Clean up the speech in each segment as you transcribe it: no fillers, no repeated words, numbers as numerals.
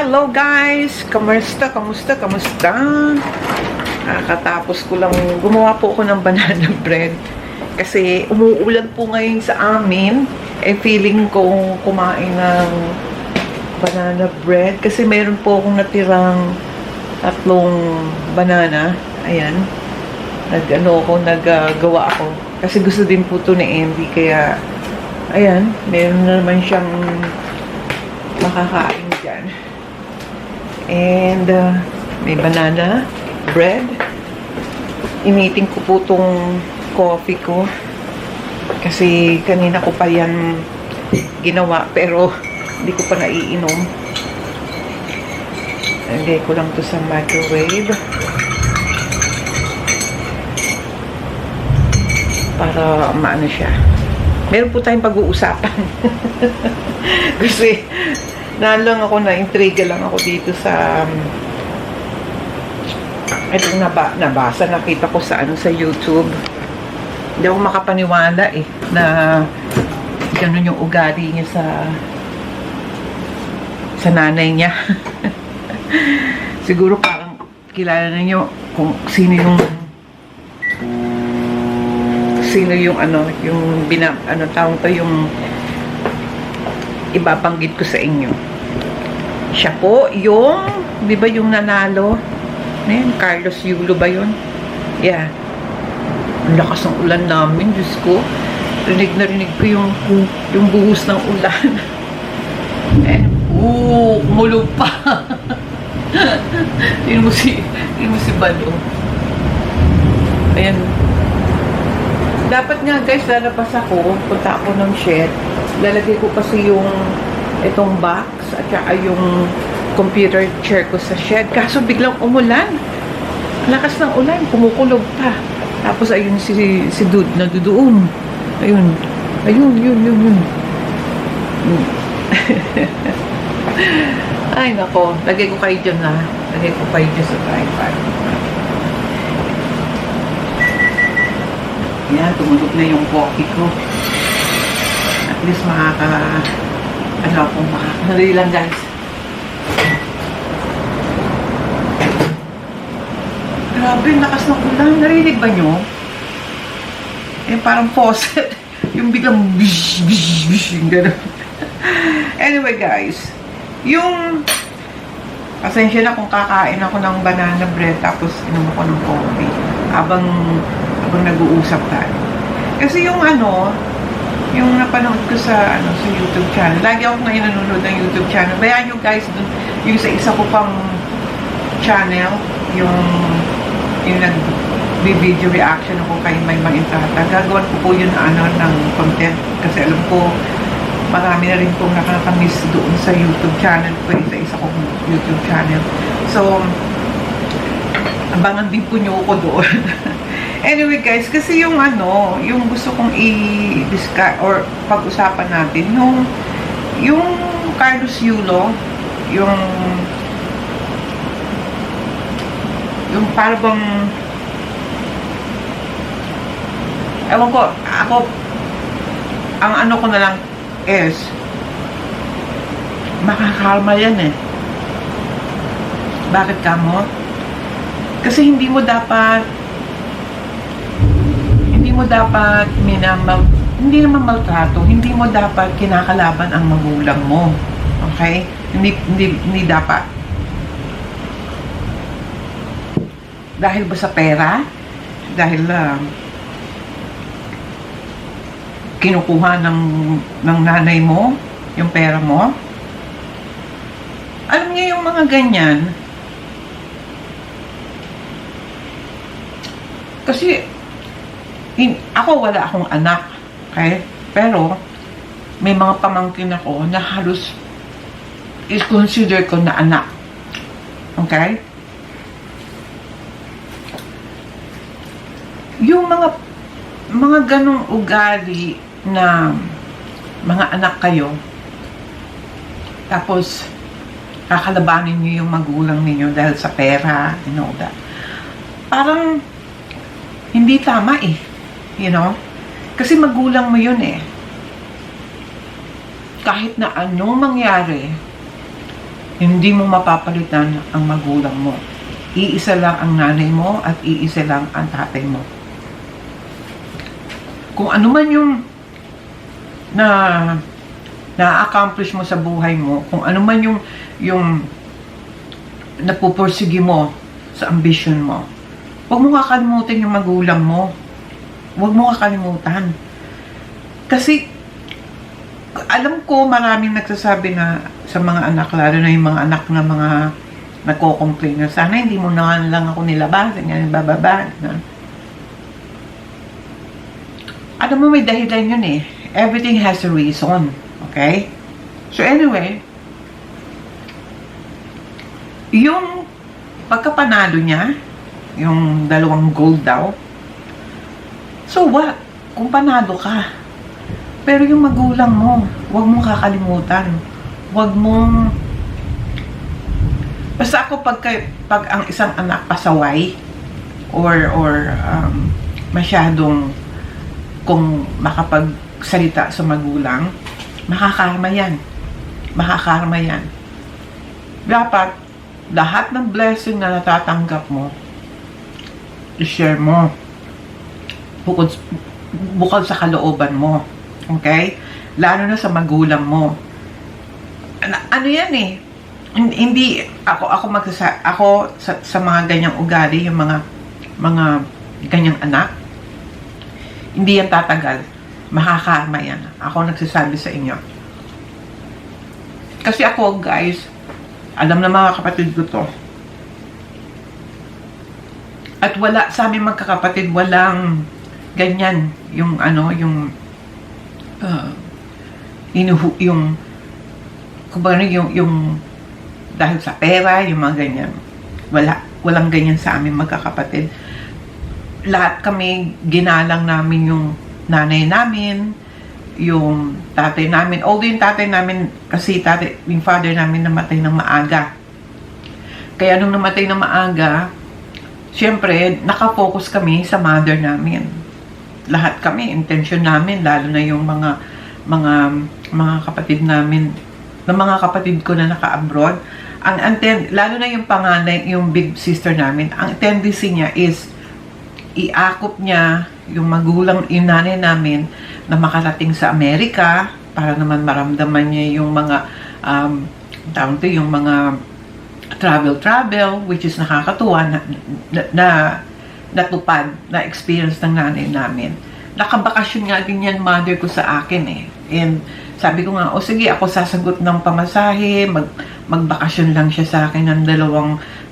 Hello guys! Kamusta? Katapos ko lang gumawa po ako ng banana bread. Kasi umuulan po ngayon sa amin. Feeling ko kumain ng banana bread. Kasi meron po akong natirang 3 banana. Ayan. Naggagawa ako. Kasi gusto din po to ni Andy. Kaya, ayan. Meron na naman siyang makakain dyan. And, may banana bread. Initing ko po tong coffee ko. Kasi kanina ko pa yan ginawa. Pero, hindi ko pa naiinom. Lagay ko lang to sa microwave. Para maano siya. Meron po tayong pag-uusapan. Kasi, nalang ako, na-intriga lang ako dito sa itong nabasa, nakita ko sa YouTube. Hindi ako makapaniwala na ganun yung ugali niya sa nanay niya. Siguro parang kilala na niyo kung sino yung yung ibabanggit ko sa inyo. Siya po yung, di ba yung nanalo? Carlos Yulo ba yun? Yeah. Ang lakas ng ulan namin, Diyos ko. Rinig ko yung buhos ng ulan. And, kumulog pa. Yun mo si Balo. Ayan. Dapat nga guys, lalabas ako, punta ako ng shed. Lalagay ko kasi itong box at saka yung computer chair ko sa shed. Kaso biglang umulan. Lakas ng ulan, kumukulog pa. Tapos ayun si Dude na dudoon. Ayun. Yun. Ay nako, lagay ko kayo dyan na. Lagay ko kayo dyan sa tripod. Yan, tumunog na yung coffee ko. At least nakakadali lang guys. Grabe, lakas ng ulan. Narinig ba nyo? Parang faucet. Yung biglang bish, yung gano'n. Anyway guys, pasensya na kung kakain ako ng banana bread tapos inom ako ng coffee. Habang nag-uusap tayo. Kasi yung napanood ko sa YouTube channel. Lagi ako ngayon nanonood ng YouTube channel. Bayaan nyo guys, yung sa isa ko pang channel, yung nag-video reaction ako kay Maymang Intrata. Gagawan ko po yun ng content. Kasi alam ko, marami na rin pong nakakamiss doon sa YouTube channel ko. Isa kong YouTube channel. So, abangan din po nyo ako doon. Anyway guys, kasi yung gusto kong i-discuss or pag-usapan natin, yung Carlos Yulo, yung parang ewan ko, ang ko na lang is makakarma yan Bakit kamo? Kasi hindi mo dapat hindi naman maltrato, hindi mo dapat kinakalaban ang magulang mo. Okay? Hindi dapat. Dahil ba sa pera? Dahil kinukuha ng nanay mo yung pera mo? Alam niyo yung mga ganyan. Kasi ako wala akong anak, okay? Pero may mga pamangkin ako na halos is consider ko na anak. Okay? Yung mga ganong ugali na mga anak kayo, tapos kakalabanin niyo yung magulang niyo dahil sa pera, you know that. Parang hindi tama you know? Kasi magulang mo yun kahit na anong mangyari, Hindi mo mapapalitan ang magulang mo. Iisa lang ang nanay mo at iisa lang ang tatay mo. Kung ano man yung na-accomplish mo sa buhay mo, kung ano man yung napupursige mo sa ambition mo, huwag mo kakalimutan yung magulang mo. Huwag mo kakalimutan. Kasi, alam ko maraming nagsasabi na sa mga anak, lalo na yung mga anak na mga nagko-complain na sana hindi mo na lang ako nilabasan, yan, bababa. Alam mo, may dahilan yun eh. Everything has a reason. Okay? So anyway, yung pagkapanalo niya, yung 2 gold daw, so what? Kung panalo ka. Pero yung magulang mo, huwag mong kakalimutan. Huwag mong... Basta ako pag ang isang anak pasaway, or masyadong kung makapagsalita sa magulang, makakarma yan. Makakarma yan. Dapat, lahat ng blessing na natatanggap mo, i-share mo. Bukod sa kalooban mo. Okay? Lalo na sa magulang mo. Ano yan eh? Hindi, ako sa mga ganyang ugali, yung mga ganyang anak, hindi yan tatagal. Makakarma yan. Ako nagsasabi sa inyo. Kasi ako, guys, alam na mga kapatid ko to. At wala, sa aming magkakapatid, walang ganyan, yung dahil sa pera, yung mga ganyan. Walang ganyan sa aming magkakapatid. Lahat kami, ginalang namin yung nanay namin, yung tatay namin. Although yung tatay namin, kasi yung father namin namatay ng maaga. Kaya nung namatay ng maaga, siyempre, nakafocus kami sa mother namin. Lahat kami, intention namin, lalo na yung mga kapatid namin, mga kapatid ko na naka-abroad, lalo na yung panganay, yung big sister namin, ang tendency niya is iakop niya yung magulang, yung nanay namin na makarating sa Amerika para naman maramdaman niya yung mga yung mga travel, which is nakakatuwa na natupad, na experience ng nanay namin. Nakabakasyon nga din yan mother ko sa akin eh. And sabi ko nga, sige, ako sasagot ng pamasahe, magbakasyon lang siya sa akin ng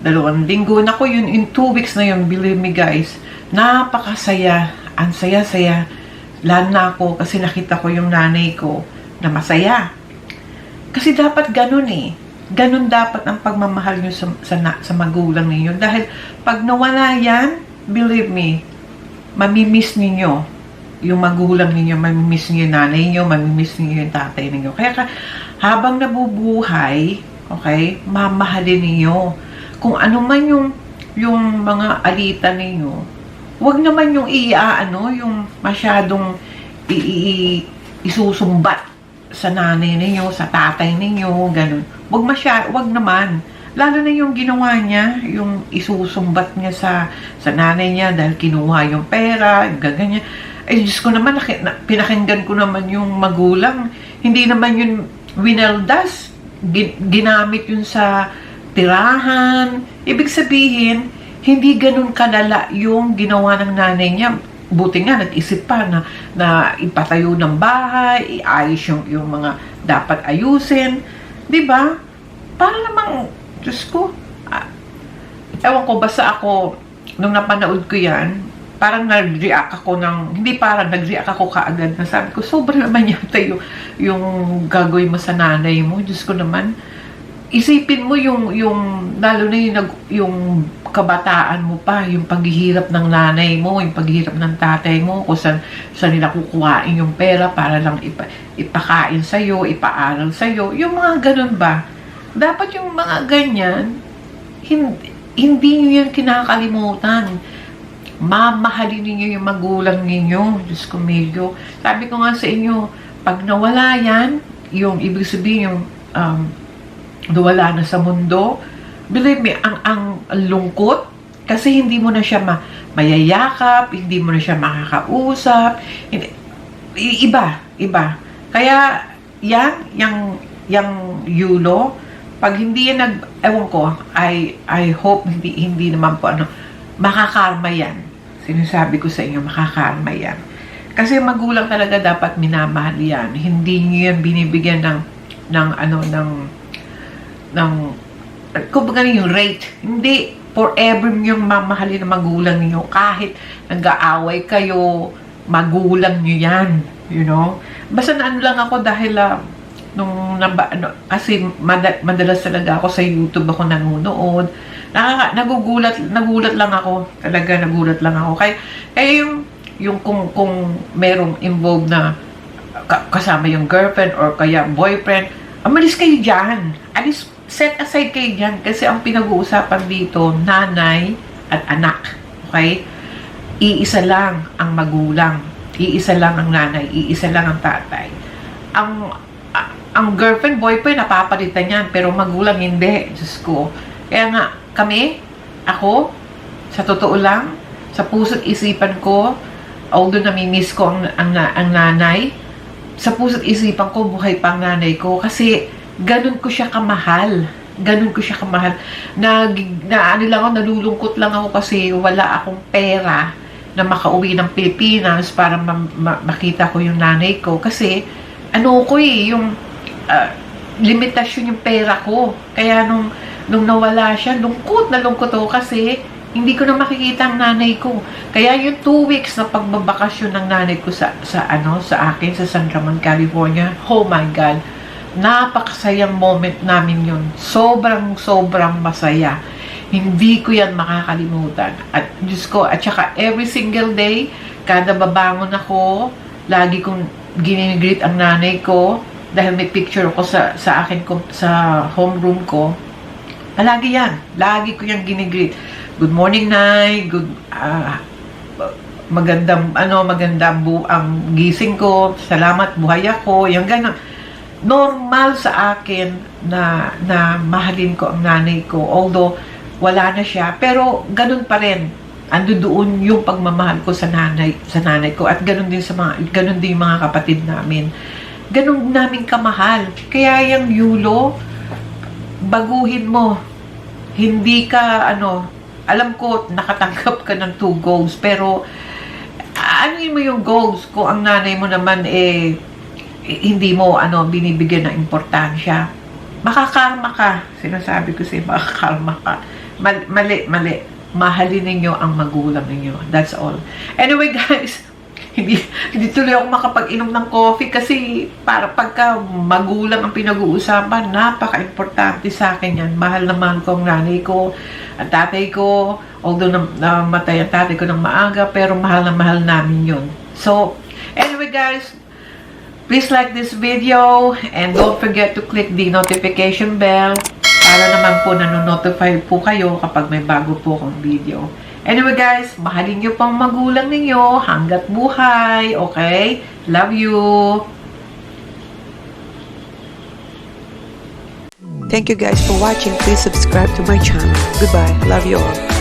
dalawang linggo. Naku, yun, in 2 weeks na yun, believe me guys, napakasaya, ang saya-saya. Lalo na ako kasi nakita ko yung nanay ko na masaya. Kasi dapat ganun eh. Ganun dapat ang pagmamahal nyo sa magulang ninyo. Dahil pag nawala yan, believe me, mamimiss ninyo yung magulang ninyo, mamimiss ninyo yung nanay ninyo, mamimiss ninyo yung tatay ninyo. Kaya habang nabubuhay, okay, mamahalin ninyo. Kung ano man yung mga alitan ninyo, huwag naman yung yung masyadong isusumbat sa nanay ninyo, sa tatay ninyo, ganun. Huwag naman. Lalo na yung ginawa niya, yung isusumbat niya sa nanay niya dahil kinuha yung pera, yung ganyan. Ay, Diyos ko naman, pinakinggan ko naman yung magulang. Hindi naman yun wineldas. Ginamit yun sa tirahan. Ibig sabihin, hindi ganun kalala yung ginawa ng nanay niya. Buti nga, nag-isip pa na ipatayo ng bahay, iayos yung mga dapat ayusin. Diba? Para namang, Diyos ko, ewan ko, basta ako, nung napanood ko yan, parang nag-react ako nag-react ako kaagad na sabi ko, sobra naman yata yung gagawin mo sa nanay mo. Diyos ko naman, isipin mo yung lalo na yung kabataan mo pa, yung paghihirap ng nanay mo, yung paghihirap ng tatay mo, kung saan nila kukuhain yung pera para lang ipakain sa'yo, ipaaral sa'yo, yung mga ganun ba? Dapat yung mga ganyan, hindi nyo yan kinakalimutan. Mamahalin ninyo yung magulang ninyo. Diyos ko, medyo. Sabi ko nga sa inyo, pag nawala yan, yung ibig sabihin, wala na sa mundo. Believe me, ang lungkot, kasi hindi mo na siya mayayakap, hindi mo na siya makakausap, iba. Kaya, yung yulo, pag hindi yan ewan ko, I hope hindi naman po, makakarma yan. Sinasabi ko sa inyo, makakarma yan. Kasi magulang talaga dapat minamahal yan. Hindi nyo yan binibigyan kumbaga yung rate. Hindi forever yung mamahalin ng magulang niyo. Kahit nag-aaway kayo, magulang nyo yan. You know? Basta lang ako dahil kasi madalas talaga ako sa YouTube ako nanonood. Nagugulat lang ako. Talaga nagulat lang ako. Kaya yung kung merong involved na kasama yung girlfriend or kaya boyfriend, amalis kayo dyan. Set aside kayo dyan. Kasi ang pinag-uusapan dito, nanay at anak. Okay? Iisa lang ang magulang. Iisa lang ang nanay. Iisa lang ang tatay. Ang girlfriend, boyfriend, napapalitan yan. Pero magulang, hindi. Diyos ko. Kaya nga, ako, sa totoo lang, sa puso't isipan ko, although namimiss ko ang nanay, sa puso't isipan ko, buhay pa ang nanay ko. Kasi, ganun ko siya kamahal. Nalulungkot lang ako kasi wala akong pera na makauwi ng Pilipinas para makita ko yung nanay ko. Kasi, yung limitasyon yung pera ko. Kaya nung nawala siya, lungkot ako kasi hindi ko na makikita ang nanay ko. Kaya yung 2 weeks na pagbabakasyon ng nanay ko sa akin, sa San Ramon, California, oh my God, napakasayang moment namin yun. Sobrang masaya. Hindi ko yan makakalimutan. At Diyos ko, at saka every single day, kada babangon ako, lagi kong ginigreet ang nanay ko dahil may picture ko sa akin sa homeroom ko. Lagi yan. Lagi ko yan ginigreet. Good morning, Nay. Magandang ang gising ko. Salamat, buhay ako. Yung ganun. Normal sa akin na mahalin ko ang nanay ko. Although, wala na siya. Pero, ganun pa rin. Ando doon yung pagmamahal ko sa nanay ko. At ganun din yung mga kapatid namin. Ganun namin kamahal. Kaya yung yulo, baguhin mo. Hindi ka, alam ko, nakatanggap ka ng 2 goals. Pero, mo yung goals kung ang nanay mo naman, hindi mo binibigyan ng importansya. Makakarma ka. Sinasabi ko sa'yo, makakarma ka. Mali. Mahalin ninyo ang magulang ninyo. That's all. Anyway, guys, hindi tuloy ako makapag-inom ng coffee kasi para pagka magulang ang pinag-uusapan, napaka-importante sa akin yan. Mahal na mahal ko ang nanay ko, ang tatay ko, although namatay ang tatay ko ng maaga, pero mahal na mahal namin yun. So, anyway guys, please like this video and don't forget to click the notification bell para naman po nanonotify po kayo kapag may bago po akong video. Anyway guys, mahalin nyo pang magulang ninyo hanggat buhay, okay? Love you! Thank you guys for watching. Please subscribe to my channel. Goodbye. Love you all.